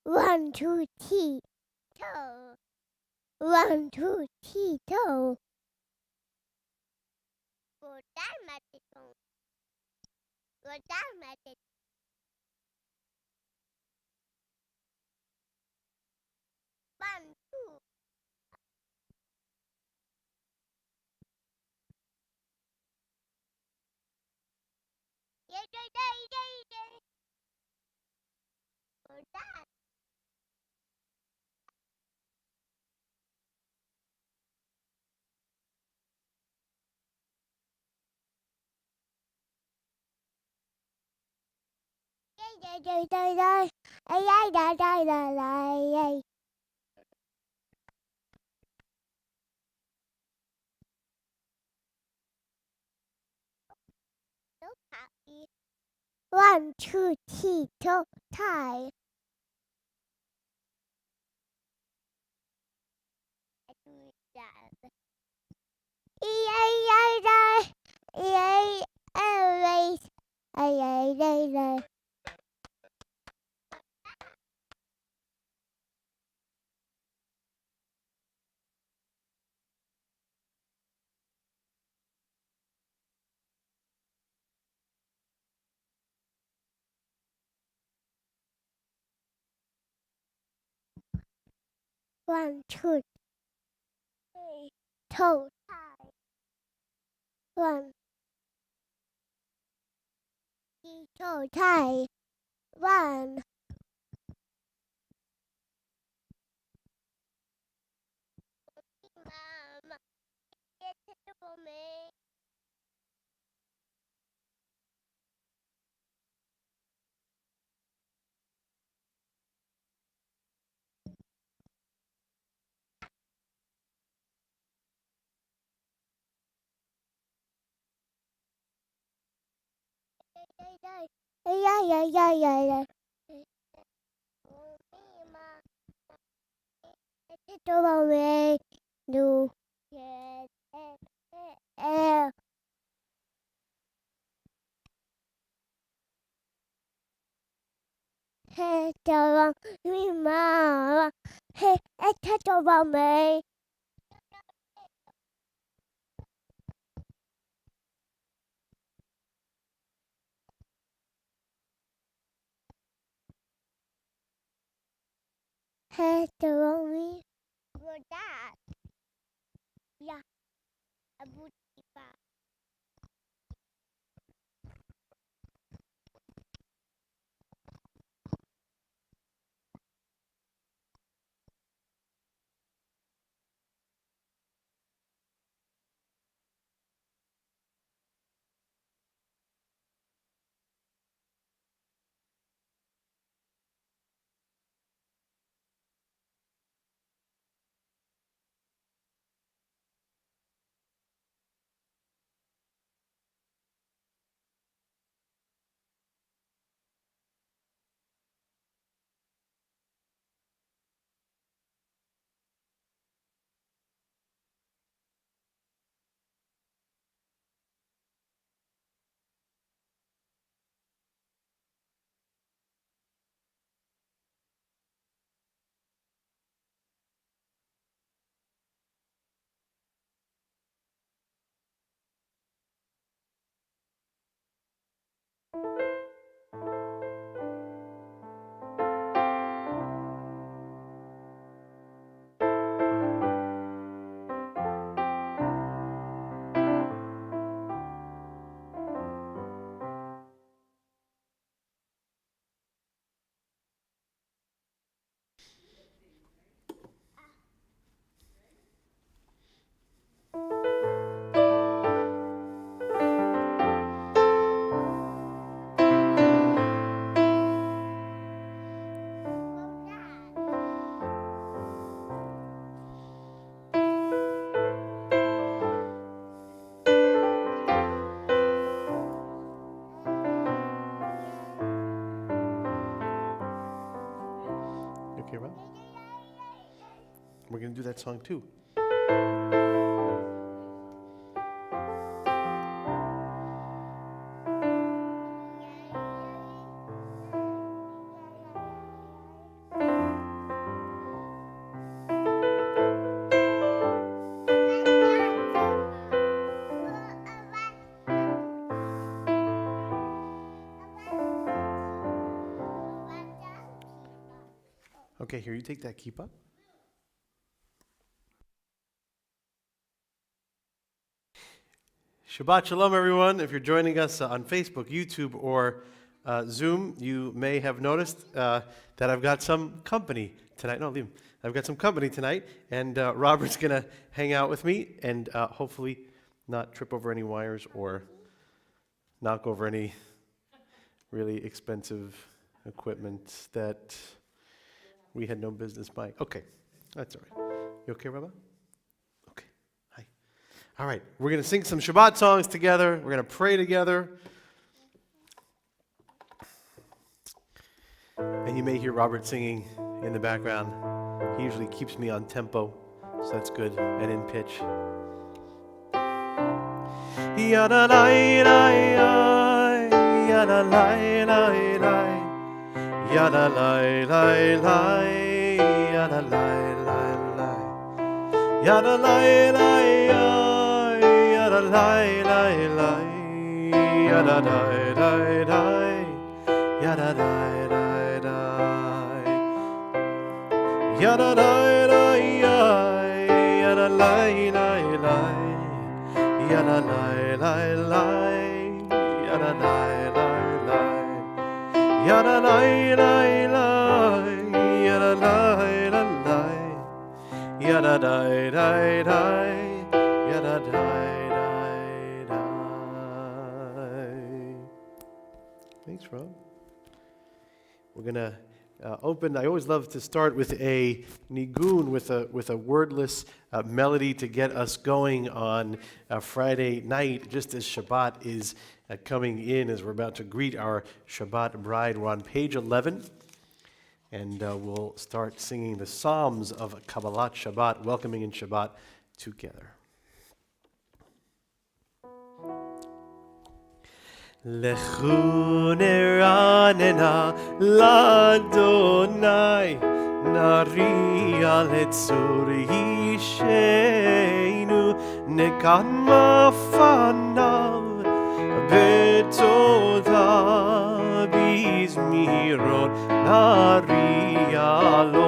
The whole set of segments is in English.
1, 2, 3, toe. 1, 2, 3, toe. Rodar macetão. Rodar macetão. 1, 2. Yay. Rodar. Yay. 1, 2, 3, toe, tie. Yay. 1, 2, 3, toe, tie. 1, 3, toe, tie. 1. Mama, get it for me. Yeah. Get it for me. Do. Get it. Hey, tell me, Mama. Hey, it's over me. Hey, tell me. Good dad. Yeah, a booty bag. Okay, well, we're going to do that song too. Okay, here, you take that kippah. Shabbat Shalom, everyone. If you're joining us on Facebook, YouTube, or Zoom, you may have noticed that I've got some company tonight. No, leave him. I've got some company tonight, and Robert's going to hang out with me and hopefully not trip over any wires or knock over any really expensive equipment that we had no business buying. Okay, that's all right. You okay, Rabbi? Okay, hi. All right, we're going to sing some Shabbat songs together. We're going to pray together. And you may hear Robert singing in the background. He usually keeps me on tempo, so that's good, and in pitch. Yada la la yada la la la yada la la la yada la la la yada la la yada la la la yada la la la yada la la la yada la la yada la la la yada la la la yada la la la yada la la la yada la la la yada da da da yada da da da. Thanks, Rob. We're gonna open. I always love to start with a nigun, with a wordless melody to get us going on Friday night, just as Shabbat is coming in, as we're about to greet our Shabbat bride. We're on page 11, and we'll start singing the Psalms of Kabbalat Shabbat, welcoming in Shabbat together. Lechu neranena l'Adonai, nariya letzur yisheinu, nekadma fanav betoda bizmirot, nariya lo.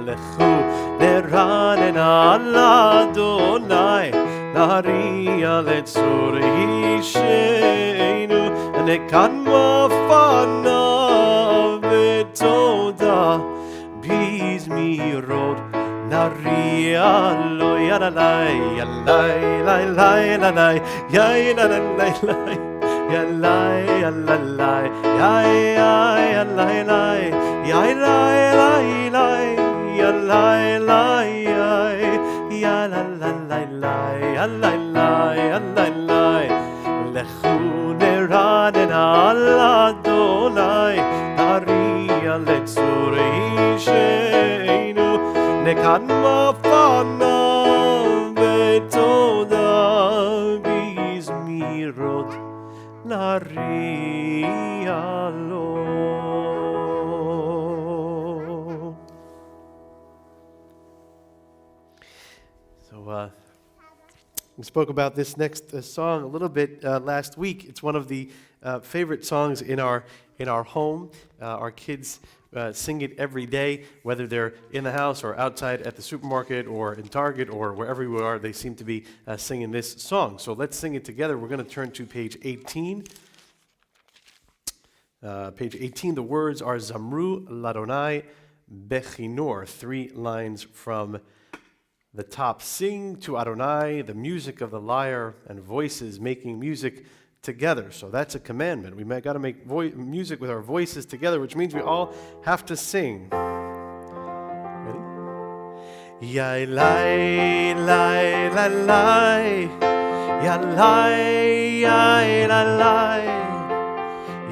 Lechu neranena l'Adonai, nariya letzur yisheinu, nekadma fanav betoda bizmirot, nariya lo. Yadalai, yadalai, yadalai, yadalai, yadalai, yadalai, yadalai, yadalai, yadalai, yadalai. Lechu neranena l'Adonai, nariya letzur yisheinu, nekadma fanav betoda bizmirot, nariya lo. So, we spoke about this next song a little bit last week. It's one of the favorite songs in our home. Our kids sing it every day, whether they're in the house or outside at the supermarket or in Target or wherever we are. They seem to be singing this song. So let's sing it together. We're going to turn to page 18. Page 18. The words are Zamru Ladonai Bechinor. 3 lines from the top. Sing to Adonai the music of the lyre, and voices making music together. So that's a commandment. We got to make music with our voices together, which means we all have to sing. Ready? Yai lai lai lai lai, ya lai yai lai lai,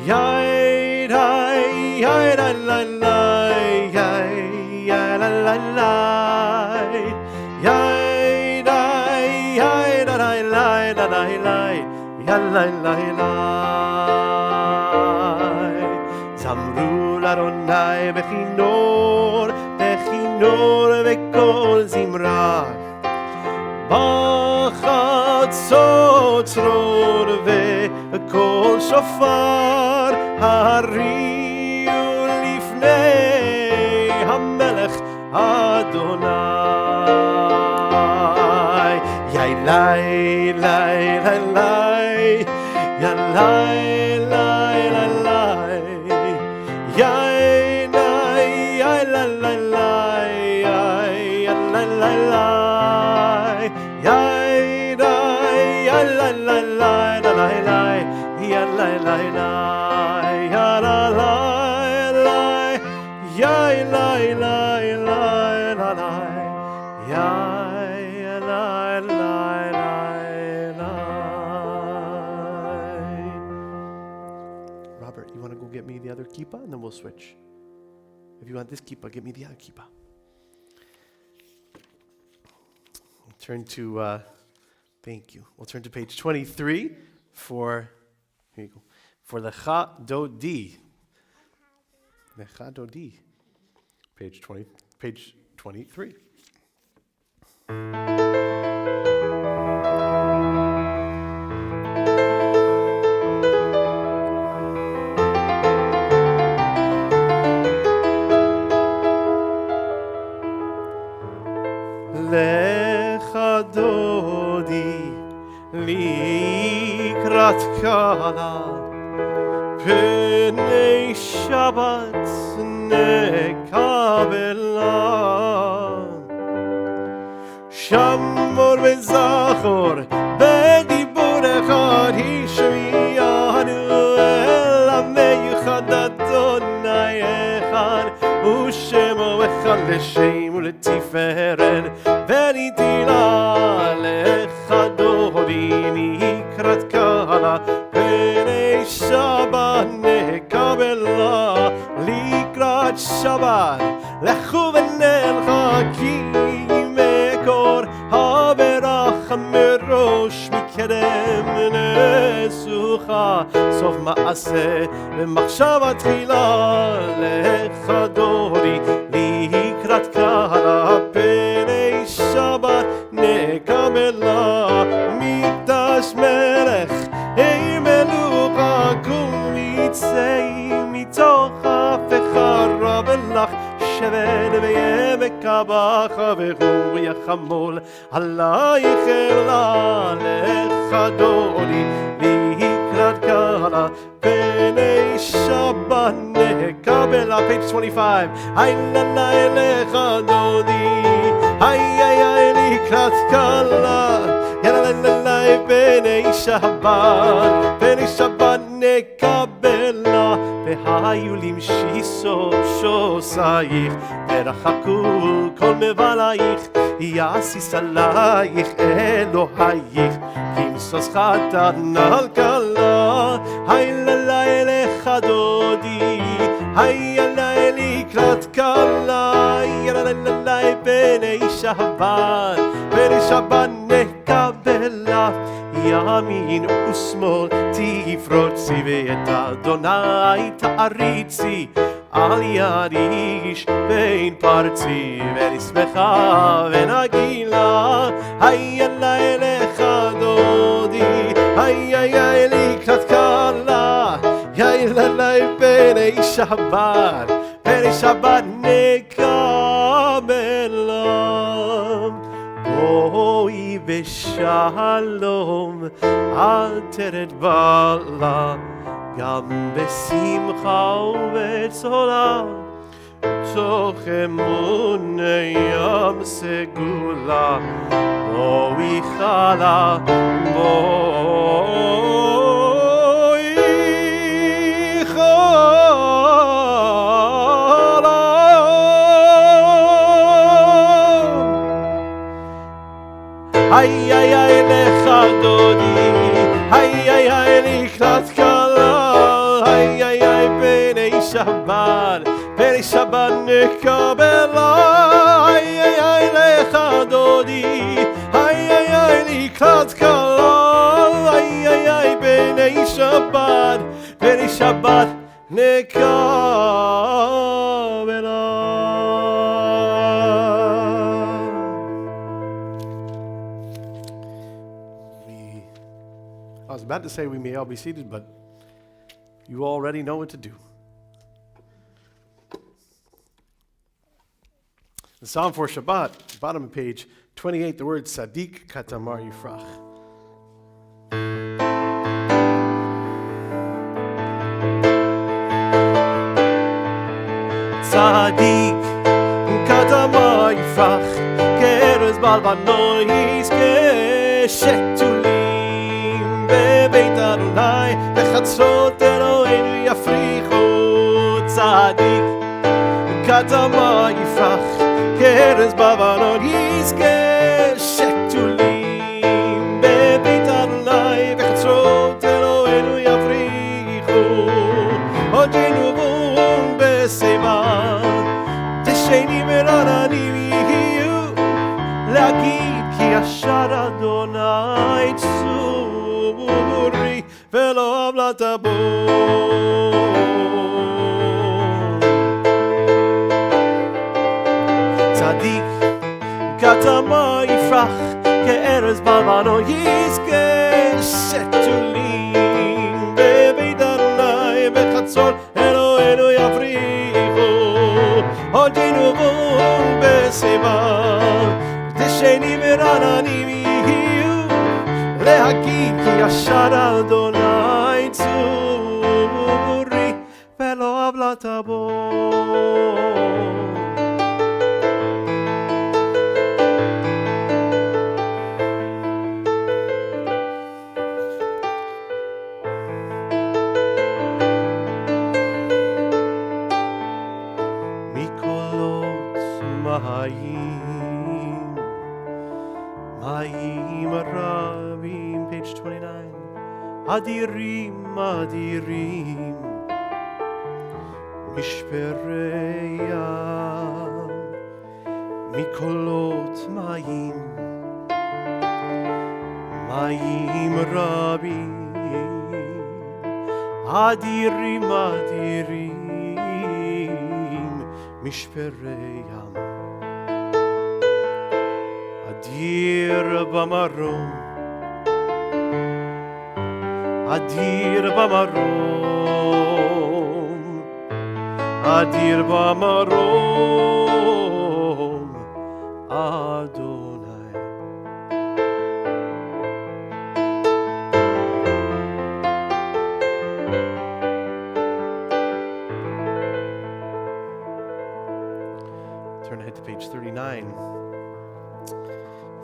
yai lai yai lai lai lai, yai yai lai lai lai. Yai dai yai da dai lai da dai lai, ya lai lai lai. Zamru l'Adonai bechinor, bechinor vekol zimra, bachatzot rod vekol shofar, hariu lifnei ham You want to go get me the other kippah, and then we'll switch. If you want this kippah, get me the other kippah. We'll turn to, thank you. We'll turn to page 23 for, here you go, for the Chadodi. The Chadodi. Page 23. Lecha dodi likrat kala Pnei Shabbat nekabela Shamor v'zachor b'dibur echad hishmiyanu el hameyuchad Adonai echad u'shemo echad l'shem u'letiferet v'nitila lecha dodi likrat kala Pnei Shabbat nekabela likrat Shabbat lechu v'nelcha ki mekor haberach merosh mikedem nesucha sof maaseh v'machshava tchila lecha dodi likrat kala Pnei Shabbat nekabela mikdash melech Mitzei mitoch afechara velach sheven v'yemek abacha v'hu yachamol alayich ela lecha dodi likrat kala Pnei Shabbat nekabela. Page 25. Hay nanay lecha dodi hay likrat kala Yalalai Pnei Shabbat nekabela V'hayulim shiso shosayich V'rachaku kol mevalayich Yasis alayich Elohayich Kimsos chatan al kala Haylalai lecha dodi Haylalai likrat kala Yalalai Pnei Shabbat nekabela Yamin usmol tifrotzi ve'et Adonai ta'aritzi al yadish bein parzi ve'nismecha ve'nagila Hayyalai lecha dodi Hayyalai likrat kala Hayyalai Pnei Shabbat nekabela Boi בשלום אל תרד בלה גם בשמחה ובצולה תוך אמוני ים סגולה בואי חלה בואי Ay ay ay lecha dodi Ay ay ay likrat kala Ay ay ay Pnei Shabbat nekabela Ay ay ay lecha dodi Ay ay ay likrat kala Ay ay ay Pnei Shabbat nekabela I was about to say we may all be seated, but you already know what to do. The Psalm for Shabbat, bottom of page 28, the word Sadiq Katamar Yifrach. Sadiq Katamar Yifrach, Keres Balbano Yizke Shetulim בבית אדוני בחצרות אלוהינו יפריחו צדיק כתמה יפרח כרז בבנון יזכה שתולים בבית אדוני בחצרות אלוהינו יפריחו Ogenu vum beseva Tisheni merananim yiyu Lagid ki Ashar Adonai tzuri Velo avlatabo Tzadik katama yifrach Ke'erez balvano yizke Shetulim bebeit Adonai Bechatzor Eloheinu yavrichu Odinu vum beseva Tisheni merananim yiyu Lehagid ki Ashar Adonai tzuri Velo avlatabo Mayim Rabim, page 29. Adirim, Adirim, Mishpereyam, Mikolot Mayim, Mayim Rabim, Adirim, Adirim, Mishpereyam. Adir bamarom, Adir bamarom, Adir bamarom, Adonai. Turn ahead to page 39.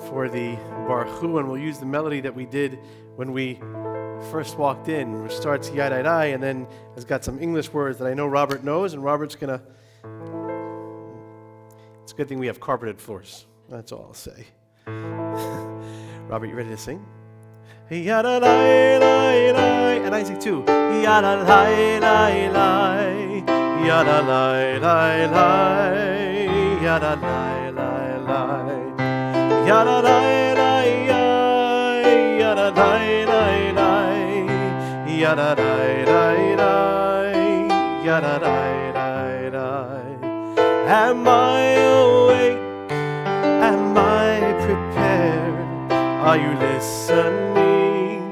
For the Baruch Hu, and we'll use the melody that we did when we first walked in, which starts Yadai, and then has got some English words that I know Robert knows, and Robert's gonna. It's a good thing we have carpeted floors. That's all I'll say. Robert, you ready to sing? Yadai, and Isaac too. Yadai, Yadai, Yadai. Yada da da yada da da yada da da yada da da. Am I awake? Am I prepared? Are you listening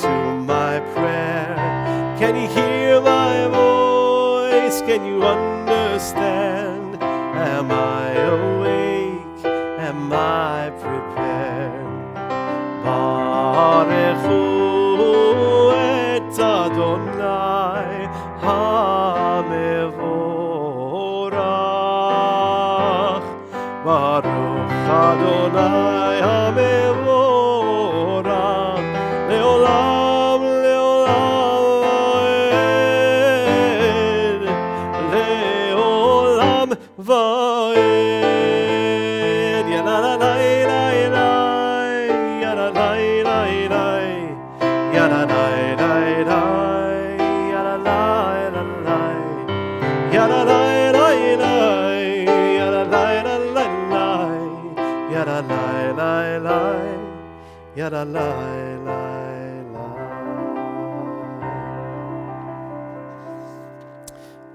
to my prayer? Can you hear my voice? Can you understand? Am I awake? Am I prepared? Barechu et Adonai HaMevorach. Baruch Adonai HaMevorach. Leolam, leolam, leolam va'ed.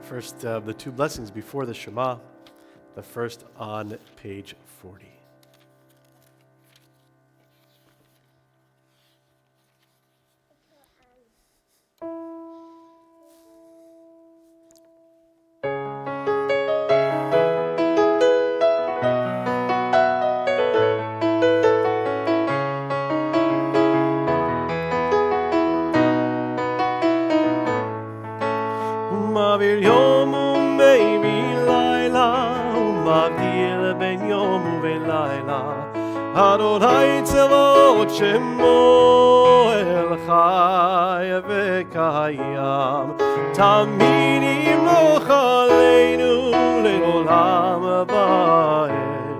First of the two blessings before the Shema, the first on page 40. Mavir yom u'mevi laila, u'mavdil ben yom u'velayla. Adonai tzavot shemo el chai v'kayam. Tamid yimloch aleinu le'olam va'ed.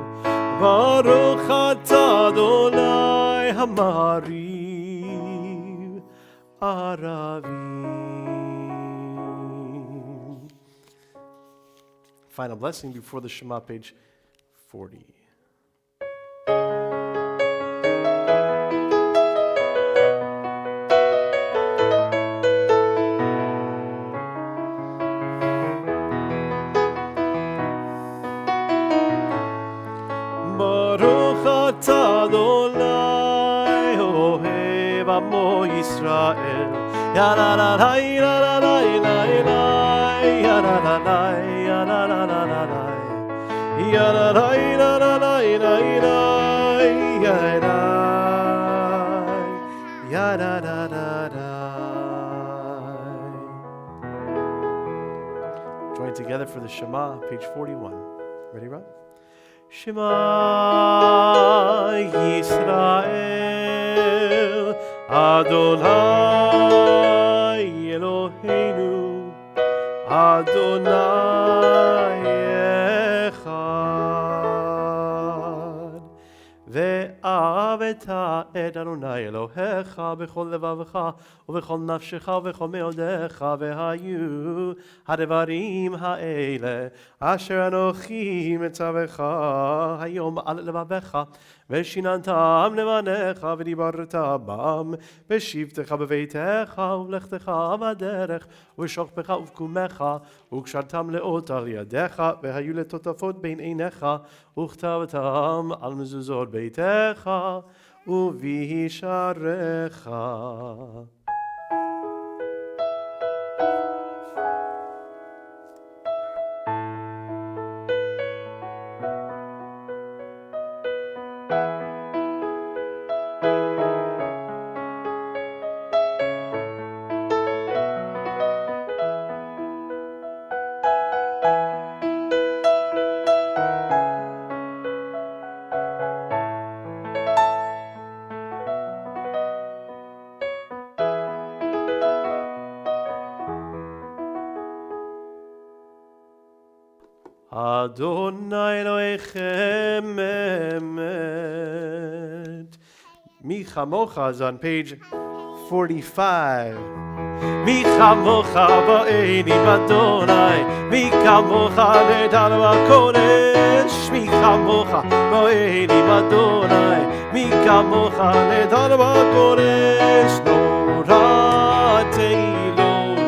Baruch atah Adonai hamariv aravim. final blessing before the Shema, page 40. Baruch atah Adonai ohev amo Yisrael. Ya la la la la la la la la. Ya la la la ya la la la la la. Ya la la la la la la la. Ya la ya da da da da. Join together for the Shema, page 41. Ready, Rob? Shema Yisrael Adonai Eloheinu Adonai Echad Ve'ahavta et Adonai Elohecha b'chol levavecha ובכל נפשך ובכל מאודיך והיו הדברים האלה אשר אנוכי מצווך היום על לבביך ושיננתם למענך ודיברת בם בשבתך בביתך ובלכתך בדרך ובשוכבך ובקומך וקשרתם לאות על ידיך והיו לטוטפות בין עיניך וכתבתם על מזוזות ביתך ובישעריך. Adonai Elohechem emet. Mi chamocha is on page 45. Mi chamocha ba'enim Adonai. Mi chamocha nedar ba'kodesh. Mi chamocha ba'enim Adonai. Mi chamocha nedar ba'kodesh. Nora teilon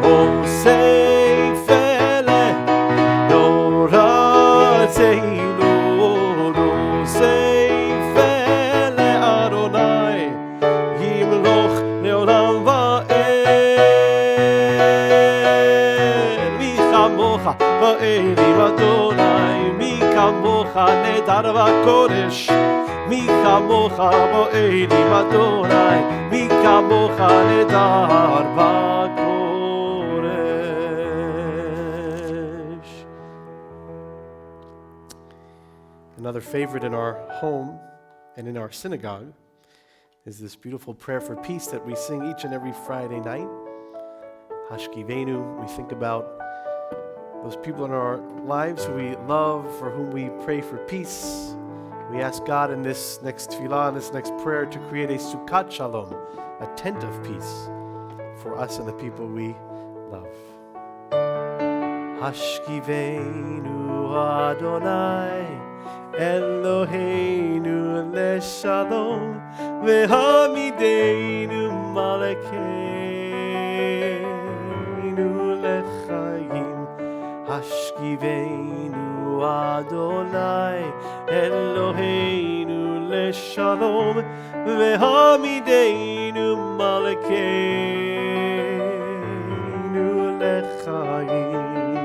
osei. Ba'elim Adonai, mi kamocha nedar v'kodesh. Mi kamocha ba'elim Adonai, mi kamocha nedar v'kodesh. Another favorite in our home and in our synagogue is this beautiful prayer for peace that we sing each and every Friday night. Hashkivenu, we think about those people in our lives who we love, for whom we pray for peace. We ask God in this next tefillah, in this next prayer, to create a Shabbat Shalom, a tent of peace for us and the people we love. Hashkivenu Adonai Eloheinu leshalom vehamidenu malakeinu lechayim. Hashkivenu Adonai Eloheinu leshalom vehamidenu malakeinu lechayim.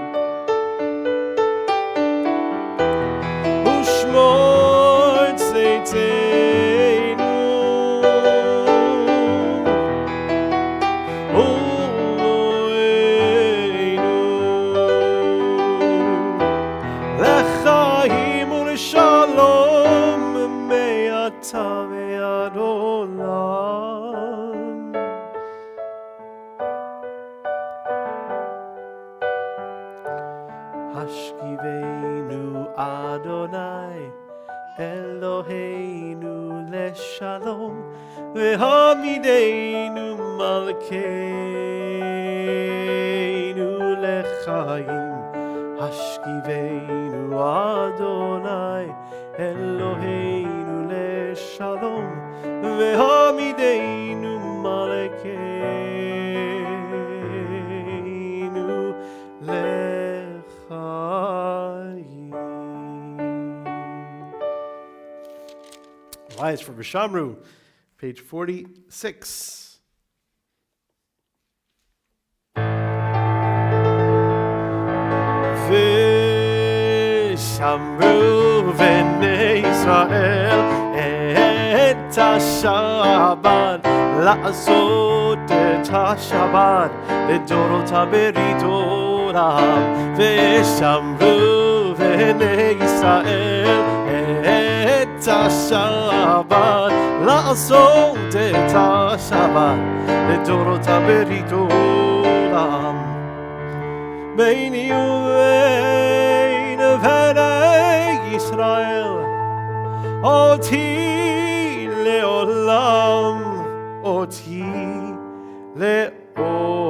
Ushmor tzeitenu Hashkivenu Adonai Eloheinu leshalom vehamidenu malkeinu lechayim. השכיבנו אדוני אלוהינו לשלום והעמידנו מלכנו לחיים. Lions for Vishamru, page 46. ושמרו בני ישראל את השבת, לעשות את השבת לדורות ברית עולם. ושמרו בני ישראל את השבת, לעשות את השבת לדורות ברית עולם. ביני ובין בני ישראל אותי לעולם, אותי לעולם.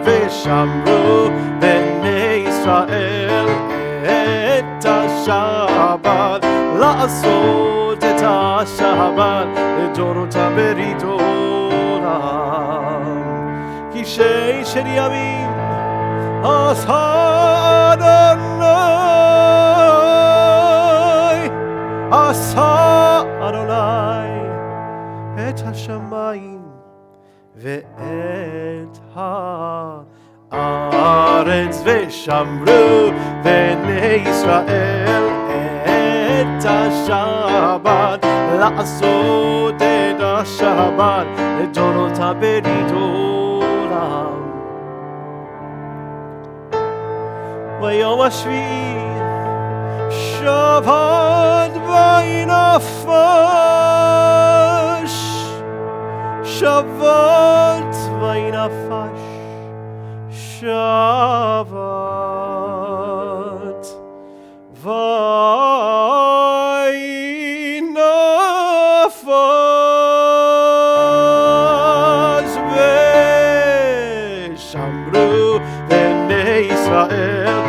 ושמרו בני ישראל את השבת, לעשות את השבת לדורות ברית עולם. כי ששת ימים עשה אדוני את השמיים ואת הארץ. ושמרו בני ישראל את השבת, לעשות את השבת לדורות ברית עולם. ביום השביעי שבת וינפש, שבת וינפש, שבת וינפש. ושמרו בני ישראל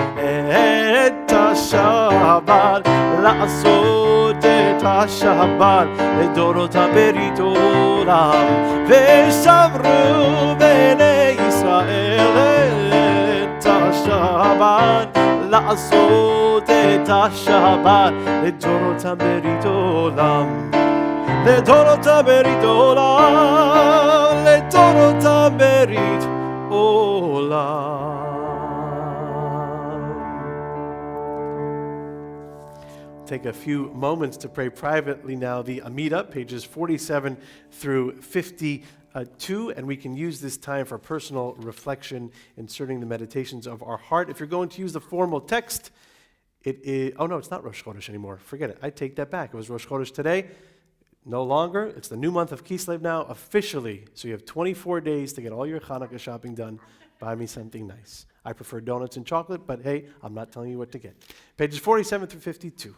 את השבת, לעשות את השבת לדורות ברית עולם. ושמרו בני ישראל את השבת, לעשות את השבת לדורות ברית עולם. לדורות ברית עולם, לדורות ברית עולם. Take a few moments to pray privately now the Amida, pages 47 through 52, and we can use this time for personal reflection, inserting the meditations of our heart. If you're going to use the formal text, it is, oh no, it's not Rosh Chodesh anymore. Forget it. I take that back. It was Rosh Chodesh today. No longer. It's the new month of Kislev now, officially. So you have 24 days to get all your Hanukkah shopping done. Buy me something nice. I prefer donuts and chocolate, but hey, I'm not telling you what to get. Pages 47 through 52.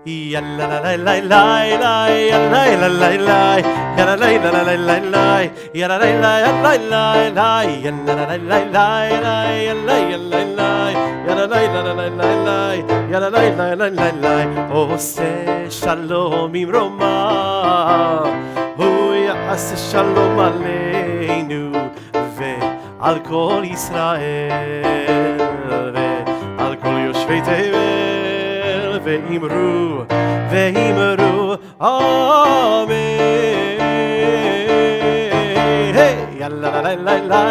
Yalla la la la la la, yalla la la la, yalla la la la la la, yalla la la la la la, yalla la la la la, yalla yalla la, yalla la la la la, yalla la la la la la. Ose shalom imroma, hu ya'as shalom aleinu ve'al kol Yisrael ve'al kol yoshvei tevel. Ve'imru, ve'imru, amen. Hey, yalla la la la la,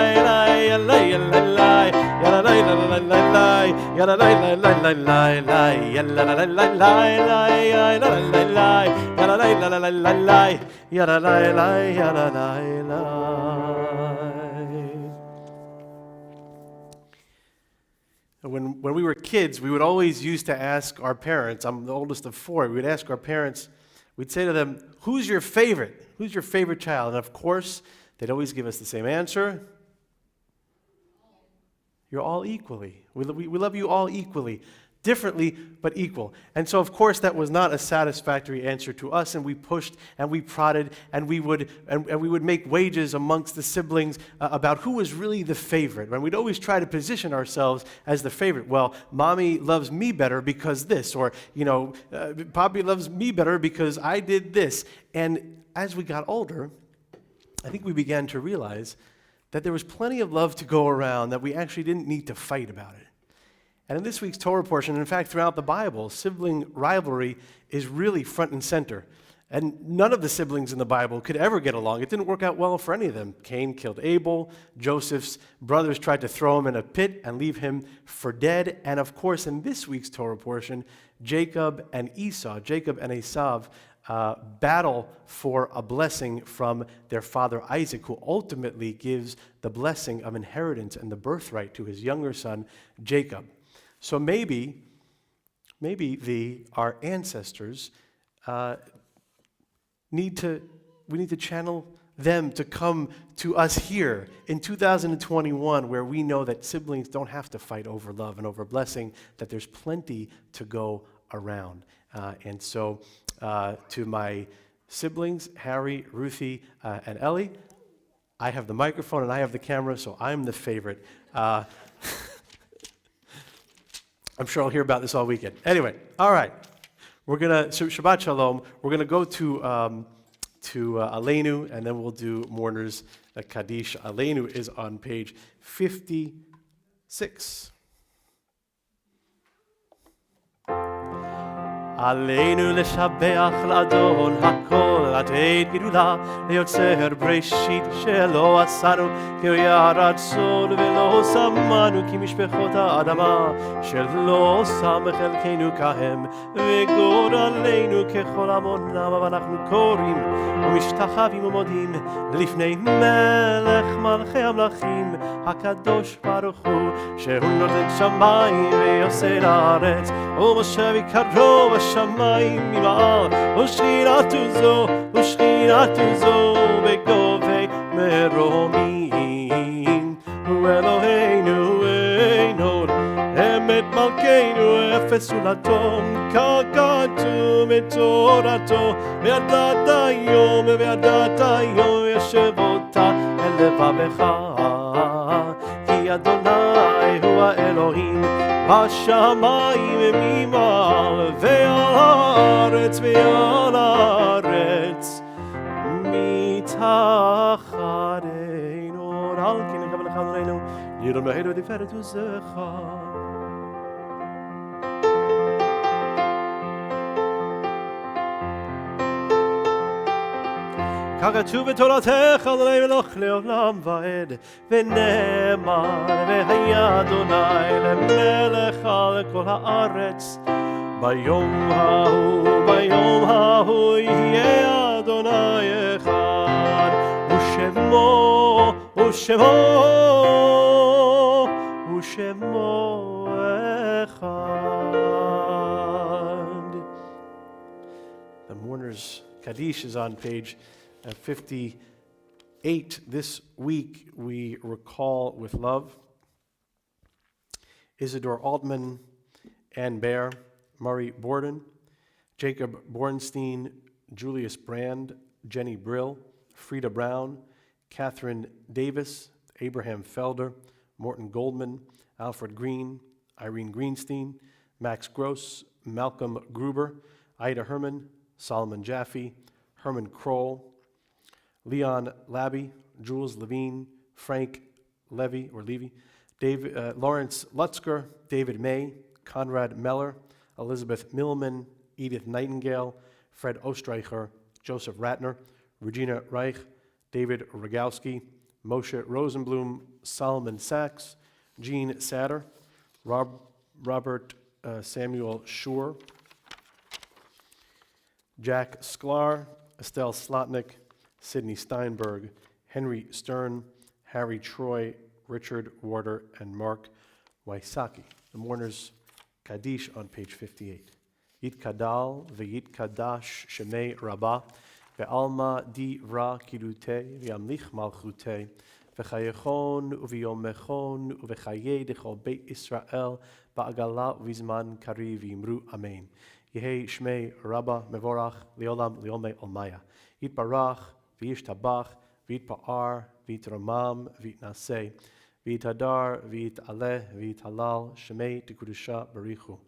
yalla yalla la, yalla la la la la, yalla la la la la, yalla la la la la, yalla la la la, yalla la la la la, yalla la la, yalla la la. When we were kids, we would always used to ask our parents, I'm the oldest of four, we would ask our parents, we'd say to them, who's your favorite? Who's your favorite child? And of course, they'd always give us the same answer. You're all equally. We love you all equally. Differently, but equal. And so, of course, that was not a satisfactory answer to us, and we pushed and we prodded, and we would make wagers amongst the siblings about who was really the favorite. And we'd always try to position ourselves as the favorite. Well, mommy loves me better because this, or Poppy loves me better because I did this. And as we got older, I think we began to realize that there was plenty of love to go around, that we actually didn't need to fight about it. And in this week's Torah portion, in fact, throughout the Bible, sibling rivalry is really front and center. And none of the siblings in the Bible could ever get along. It didn't work out well for any of them. Cain killed Abel. Joseph's brothers tried to throw him in a pit and leave him for dead. And of course, in this week's Torah portion, Jacob and Esav, battle for a blessing from their father Isaac, who ultimately gives the blessing of inheritance and the birthright to his younger son, Jacob. So maybe our ancestors we need to channel them to come to us here in 2021, where we know that siblings don't have to fight over love and over blessing, that there's plenty to go around. And so to my siblings, Harry, Ruthie, and Ellie, I have the microphone and I have the camera, so I'm the favorite. I'm sure I'll hear about this all weekend. Anyway, all right. So Shabbat Shalom. We're gonna go to Aleinu, and then we'll do Mourner's Kaddish. Aleinu is on page 56. עלינו לשבח לאדון הכל לתת גדולה ליוצר בראשית שלא עשינו כראיה רצון ולא שמנו כמשפחות האדמה שלא שם חלקנו כהם וגורלנו ככל המונם ואנחנו קוראים ומשתחווים ומודים לפני מלך מלכי המלכים הקדוש ברוך הוא שהוא נותן שמיים ויוסר הארץ ומשה יקרו השמיים ממעל ושכינתו זו בגובי מרומים ואלוהינו אין עוד אמת מלכנו אפס ולתום ככתוב בתורתו וידעת היום ישב אותה אל לבבך כי אדוני הוא האלוהים השמיים ממעל ועל הארץ מתחתינו על כן נקבל לך אדוננו לירום בהינו תפארת עוזך ככתוב בתורתך אדוני מלך לעולם ועד ונאמר והיה אדוני למלך על כל הארץ ביום ההוא יהיה אדוני אחד ושמו אחד. The Mourner's Kaddish is on page 58. This week we recall with love Isidore Altman, Ann Baer, Murray Borden, Jacob Bornstein, Julius Brand, Jenny Brill, Frida Brown, Catherine Davis, Abraham Felder, Morton Goldman, Alfred Green, Irene Greenstein, Max Gross, Malcolm Gruber, Ida Herman, Solomon Jaffe, Herman Kroll, Leon Labby, Jules Levine, Frank Levy, Lawrence Lutzker, David May, Conrad Meller, Elizabeth Millman, Edith Nightingale, Fred Ostreicher, Joseph Ratner, Regina Reich, David Rogowski, Moshe Rosenblum, Solomon Sachs, Jean Satter, Robert Samuel Schur, Jack Sklar, Estelle Slotnick, Sidney Steinberg, Henry Stern, Harry Troy, Richard Warder, and Mark Wysocki. The mourners Kaddish on page 58. Yit Kadal v'yit Kadash Shemei Rabbah ve'alma divra kirute v'yamlich malchute v'chayechon u'v'yomechon u'v'chaye dechol beit Israel ba'agala u'v'zman kari v'yimru amen. Yehei Shmei Rabbah mevorach leolam leomei olmaya. Yit barach v'yishtabach v'yit pa'ar v'yit ramam v'yit naseh v'yit hadar v'yit aleh v'yit halal Shemei tekudusha barichu.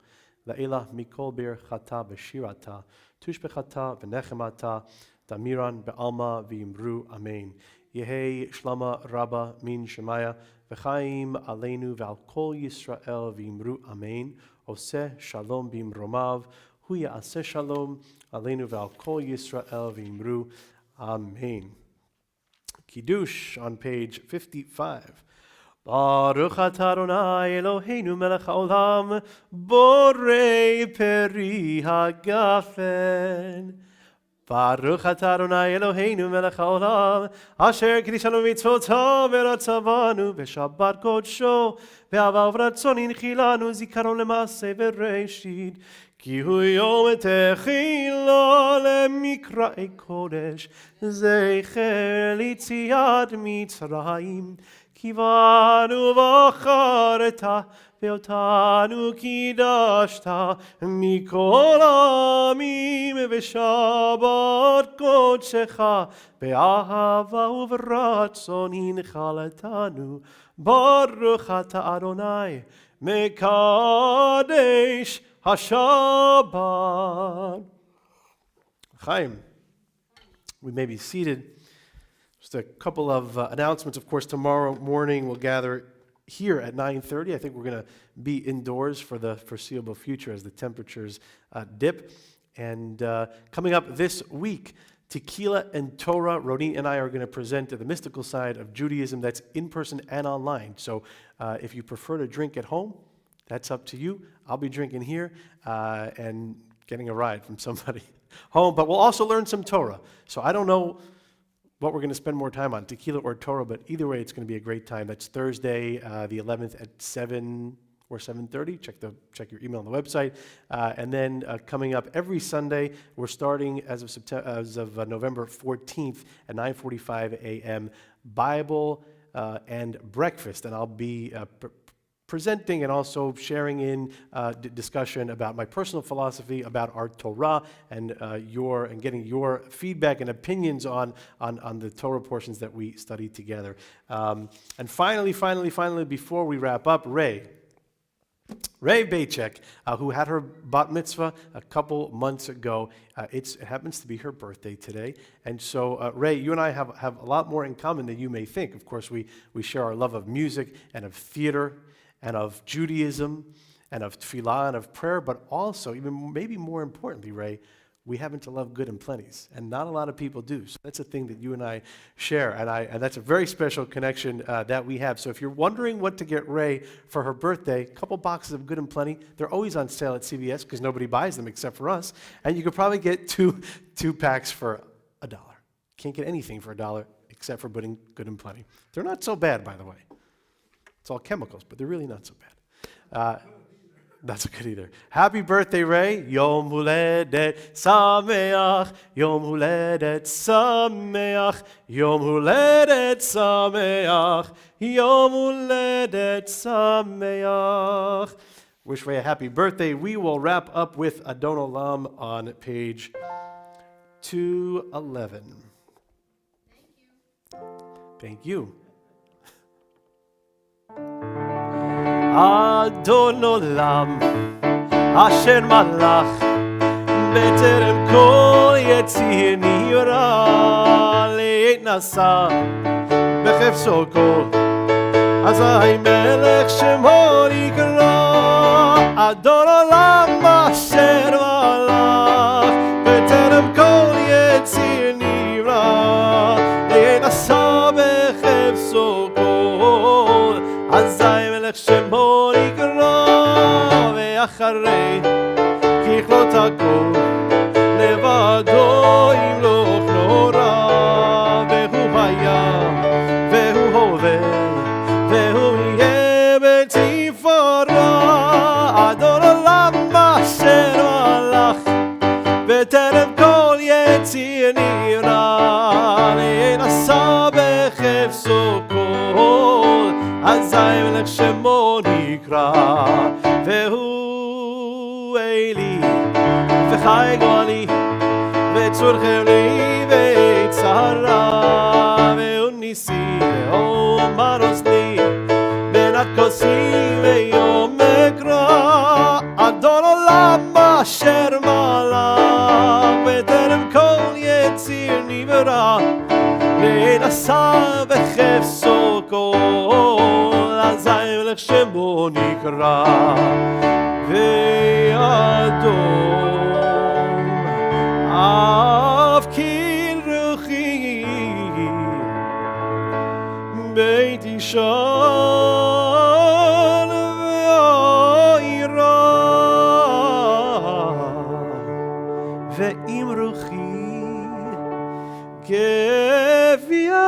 La'ela mikol bir chata b'shirata, tushbechata v'nechemata, damiran be'alma v'yimru amen. Yehei shlama rabba min shemaya, v'chaim aleinu v'al kol Yisrael v'yimru amen. Oseh shalom b'imromav, hu ya'aseh shalom aleinu v'al kol Yisrael v'yimru amen. Kiddush on page 55. Baruch atah Adonai Eloheinu melech haolam, borei peri hagafen. Baruch atah Adonai Eloheinu melech haolam, asher kiddushanu mitzvotav v'ratzavanu v'shabbat kodsho v'avav ratzon inchilanu zikaron lemaseh v'reishit ki hu yom techila lemikra'ei kodesh zecher litziat mitzrayim Kivanu v'achareta ve'otanu kidashta mikol amim v'shabbat kodshecha be'ahava u'v'ratzon hinchalatanu Baruch atah Adonai mekadesh hashabbat. Chaim, we may be seated. Just a couple of announcements. Of course, tomorrow morning we'll gather here at 9:30. I think we're going to be indoors for the foreseeable future as the temperatures dip. And coming up this week, Tequila and Torah, Ronit and I are going to present the mystical side of Judaism that's in person and online. So if you prefer to drink at home, that's up to you. I'll be drinking here and getting a ride from somebody home. But we'll also learn some Torah. So I don't know what we're going to spend more time on, tequila or Torah, but either way, it's going to be a great time. That's Thursday, the 11th at 7 or 7:30. Check your email on the website. And then coming up every Sunday, we're starting as of November 14th at 9:45 a.m. Bible and breakfast, and I'll be presenting and also sharing in discussion about my personal philosophy about our Torah and getting your feedback and opinions on the Torah portions that we study together. And finally, before we wrap up, Ray Beichek, who had her bat mitzvah a couple months ago. It happens to be her birthday today. And so, Ray, you and I have a lot more in common than you may think. Of course, we share our love of music and of theater and of Judaism and of tefillah and of prayer, but also, even maybe more importantly, Ray, we happen to love good and plenties, and not a lot of people do. So that's a thing that you and I share, and that's a very special connection that we have. So if you're wondering what to get Ray for her birthday, a couple boxes of good and plenty. They're always on sale at CVS because nobody buys them except for us, and you could probably get two packs for $1. Can't get anything for $1 except for good and plenty. They're not so bad, by the way. It's all chemicals, but they're really not so bad. Not so good either. Happy birthday, Ray. Yom Huledet Sameach. Yom Huledet Sameach. Yom Huledet Sameach. Yom Huledet Sameach. wish Ray a happy birthday. We will wrap up with Adon Olam on page 211. Thank you. Adon Olam, Asher Malach, בטרם כל יציר נברא, לעת נשא בחפצו כל, אזי מלך שמו נקרא. אדון עולם אשר מלך, בטרם כל יציר נברא, לעת נשא בחפצו כל, אזי מלך שמו נקרא. ואחרי ככלות הכל לבדו ימלוך נורא, והוא היה והוא הווה והוא יהיה בתפארה. אדון עולם אשר מלך, בטרם כל יציר נברא, לעת נשא בחפצו כל, אזי מלך שמו נקרא. והוא אלי וחי גואלי וצור חבלי וצרה, והוא ניסי והוא מרוס לי בין הכוסי ויום אקרא. אדון עולם אשר מלך, בטרם כל יציר נברא, לעת נשא בחפצו כל, אזי מלך שמו נקרא. ואדום אף כי רוחי בית אישן ואירה, ואם רוחי כפייתי,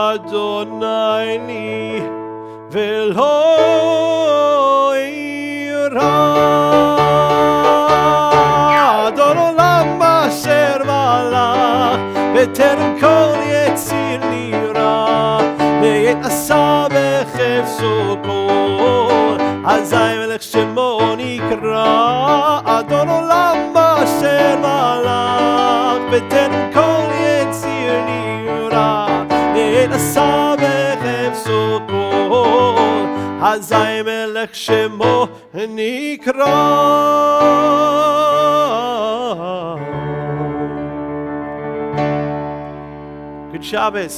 אדוני לי ולא אירא. אדון עולם אשר מלך, בטרם כל יציר נברא, לעת נשא בחפצו כל, אזי מלך שמו נקרא. אדון עולם אשר מלך, בטרם כל יציר נברא, לעת נשא בחפצו כל, אזי מלך שמו נקרא. Good Shabbos.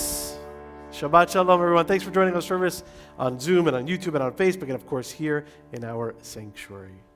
Shabbat Shalom, everyone. Thanks for joining our service on Zoom and on YouTube and on Facebook and, of course, here in our sanctuary.